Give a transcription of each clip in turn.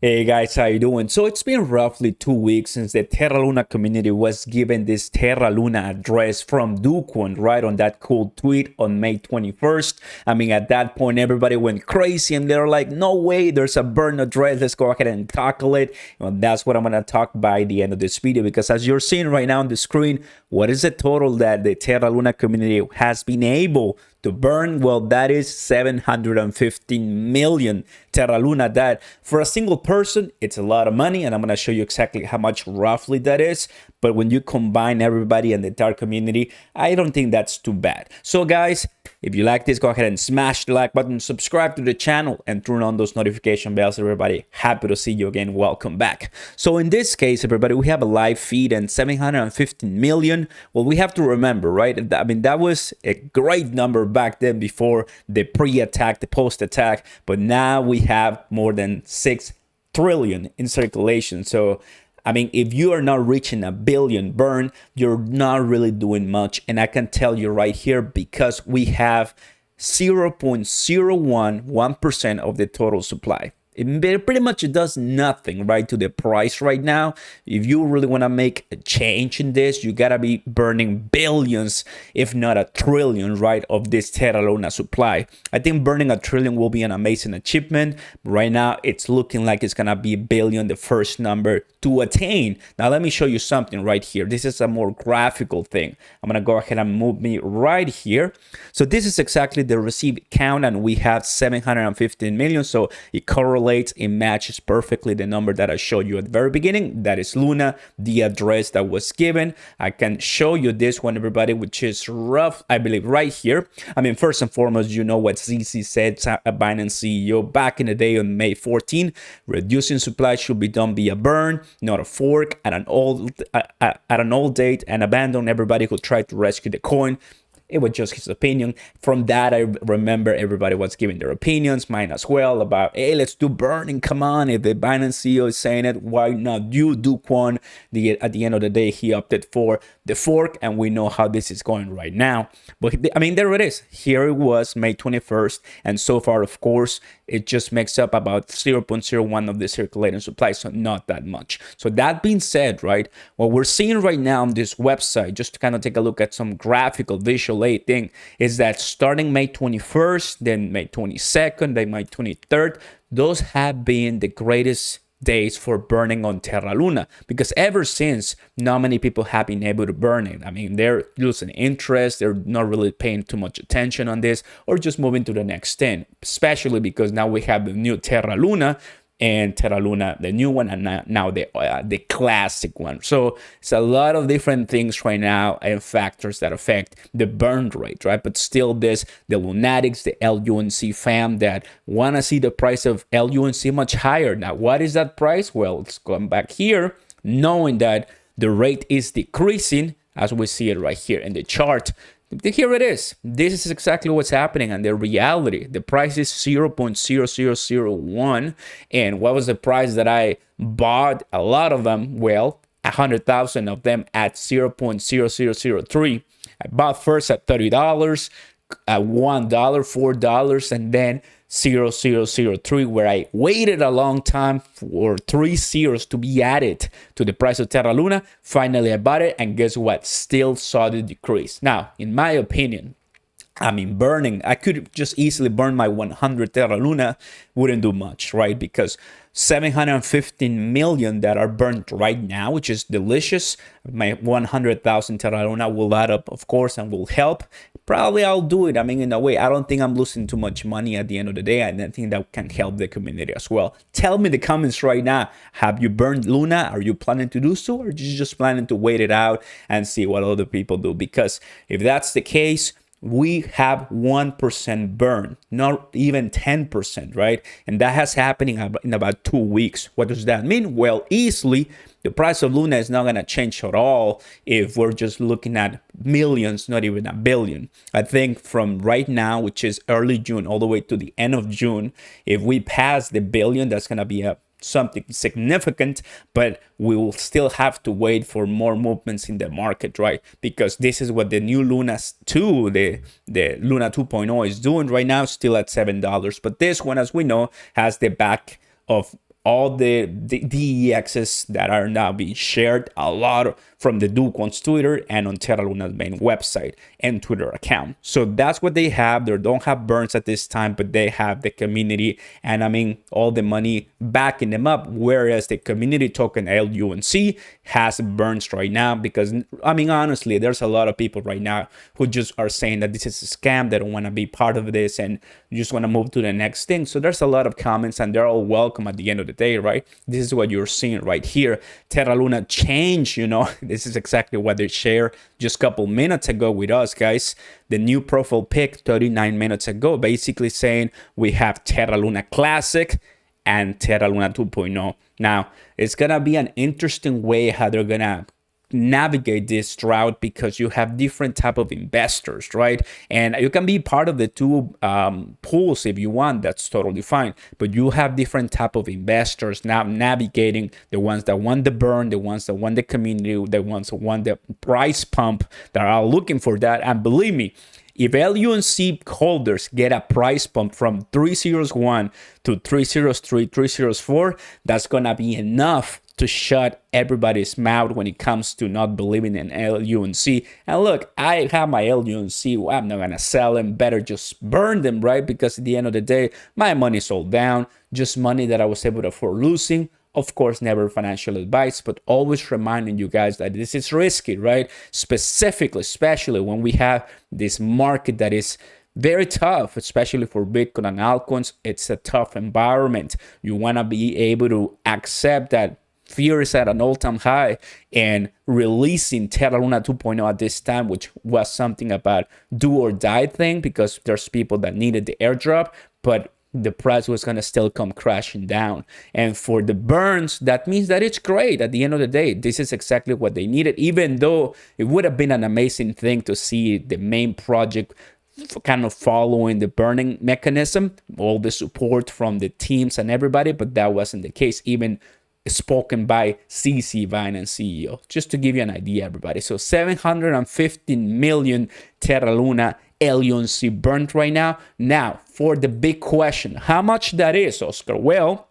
Hey guys, how you doing? So it's been roughly 2 weeks since the Terra Luna community was given this Terra Luna address from dogecoin, right, on that cool tweet on May 21st. I mean, at that point, everybody went crazy and they're like, no way, there's a burn address. Let's go ahead and tackle it. Well, that's what I'm going to talk by the end of this video, because as you're seeing right now on the screen, what is the total that the Terra Luna community has been able to burn? Well, that is 715 million Terra Luna. That for a single person, it's a lot of money, and I'm going to show you exactly how much roughly that is. But when you combine everybody and the entire community, I don't think that's too bad. So guys, if you like this, go ahead and smash the like button, subscribe to the channel, and turn on those notification bells. Everybody, happy to see you again. Welcome back. So in this case, everybody, we have a live feed and 715 million. Well, we have to remember, right? I mean, that was a great number back then before the pre-attack, the post-attack, but now we have more than 6 trillion in circulation. So I mean, if you are not reaching a billion burn, you're not really doing much. And I can tell you right here, because we have 0.011% of the total supply. It pretty much does nothing, right, to the price right now. If you really want to make a change in this, you got to be burning billions, if not a trillion, right, of this Terra Luna supply. I think burning a trillion will be an amazing achievement. Right now, it's looking like it's going to be a billion, the first number to attain. Now, let me show you something right here. This is a more graphical thing. I'm going to go ahead and move me right here. So this is exactly the received count, and we have 715 million. So it correlates. It matches perfectly the number that I showed you at the very beginning. That is Luna, the address that was given. I can show you this one, everybody, which is rough, I believe, right here. I mean, first and foremost, you know what ZC said, a Binance CEO, back in the day on May 14. Reducing supply should be done via burn, not a fork, at an old date, and abandon everybody who tried to rescue the coin. It was just his opinion. From that, I remember everybody was giving their opinions, mine as well, about, hey, let's do burning. Come on, if the Binance CEO is saying it, why not you do Quan? At the end of the day, he opted for the fork, and we know how this is going right now. But I mean, there it is. Here it was, May 21st, and so far, of course, it just makes up about 0.01 of the circulating supply, so not that much. So that being said, right, what we're seeing right now on this website, just to kind of take a look at some graphical visual aid thing, is that starting May 21st, then May 22nd, then May 23rd, those have been the greatest days for burning on Terra Luna, because ever since, not many people have been able to burn it. I mean, they're losing interest, they're not really paying too much attention on this, or just moving to the next 10, especially because now we have the new Terra Luna and Terra Luna, the new one, and now the classic one. So it's a lot of different things right now and factors that affect the burn rate, right? But still, the lunatics, the LUNC fam that want to see the price of LUNC much higher. Now, what is that price? Well, let's go back here, knowing that the rate is decreasing, as we see it right here in the chart. Here it is. This is exactly what's happening, and the reality, the price is 0.0001. And what was the price that I bought a lot of them? Well, 100,000 of them at 0.0003. I bought first at $30, at $1, $4, and then 0.0003, where I waited a long time for 3 zeros to be added to the price of Terra Luna. Finally, I bought it, and guess what? Still saw the decrease. Now, in my opinion, I mean, burning, I could just easily burn my 100 Terra Luna, wouldn't do much, right? Because 715 million that are burnt right now, which is delicious. My 100,000 Terra Luna will add up, of course, and will help. Probably I'll do it. I mean, in a way, I don't think I'm losing too much money at the end of the day, and I think that can help the community as well. Tell me in the comments right now, have you burned Luna? Are you planning to do so, or are you just planning to wait it out and see what other people do? Because if that's the case, we have 1% burn, not even 10%, right? And that has happening in about 2 weeks. What does that mean? Well, easily, the price of Luna is not going to change at all if we're just looking at millions, not even a billion. I think from right now, which is early June, all the way to the end of June, if we pass the billion, that's going to be something significant, but we will still have to wait for more movements in the market, right? Because this is what the new Luna 2, the Luna 2.0 is doing right now, still at $7. But this one, as we know, has the back of all the DEXs that are now being shared a lot from the dogecoins Twitter and on Terra Luna's main website and Twitter account. So that's what they have. They don't have burns at this time, but they have the community and I mean all the money backing them up. Whereas the community token LUNC has burns right now because I mean honestly, there's a lot of people right now who just are saying that this is a scam. They don't want to be part of this and just want to move to the next thing. So there's a lot of comments and they're all welcome at the end of the day, right? This is what you're seeing right here. Terra Luna change, you know, this is exactly what they shared just a couple minutes ago with us, guys. The new profile pic 39 minutes ago, basically saying we have Terra Luna Classic and Terra Luna 2.0. Now, it's going to be an interesting way how they're going to navigate this route because you have different type of investors, right? And you can be part of the two pools if you want. That's totally fine. But you have different type of investors now navigating, the ones that want the burn, the ones that want the community, the ones that want the price pump, that are looking for that. And believe me, if LUNC holders get a price pump from 301 to 303, 304, that's gonna be enough to shut everybody's mouth when it comes to not believing in LUNC. And look, I have my LUNC. I'm not gonna sell them. Better just burn them, right? Because at the end of the day, my money's all down. Just money that I was able to afford losing. Of course, never financial advice, but always reminding you guys that this is risky, right? Specifically, especially when we have this market that is very tough, especially for Bitcoin and altcoins. It's a tough environment. You want to be able to accept that fear is at an all-time high, and releasing Terra Luna 2.0 at this time, which was something about do or die thing, because there's people that needed the airdrop, but the price was going to still come crashing down. And for the burns, that means that it's great. At the end of the day, this is exactly what they needed, even though it would have been an amazing thing to see the main project kind of following the burning mechanism, all the support from the teams and everybody, but that wasn't the case, even spoken by CC Binance CEO. Just to give you an idea, everybody. So 715 million Terra Luna LUNC burnt right now. Now, for the big question, how much that is, Oscar? Well,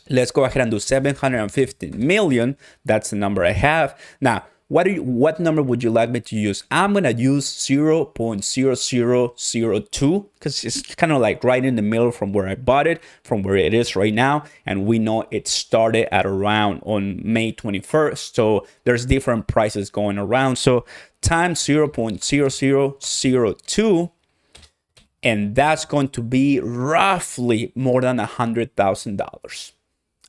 let's go ahead and do 715 million. That's the number I have. Now, what number would you like me to use? I'm going to use 0.0002 because it's kind of like right in the middle from where I bought it, from where it is right now. And we know it started at around on May 21st. So there's different prices going around. So times 0.0002, and that's going to be roughly more than $100,000.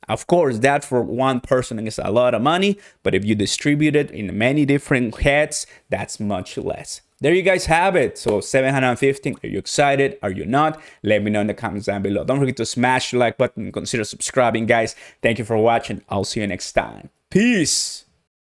Of course, that for one person is a lot of money, but if you distribute it in many different heads, that's much less. There you guys have it. So 715, are you excited? Are you not? Let me know in the comments down below. Don't forget to smash the like button and consider subscribing, guys. Thank you for watching. I'll see you next time. Peace.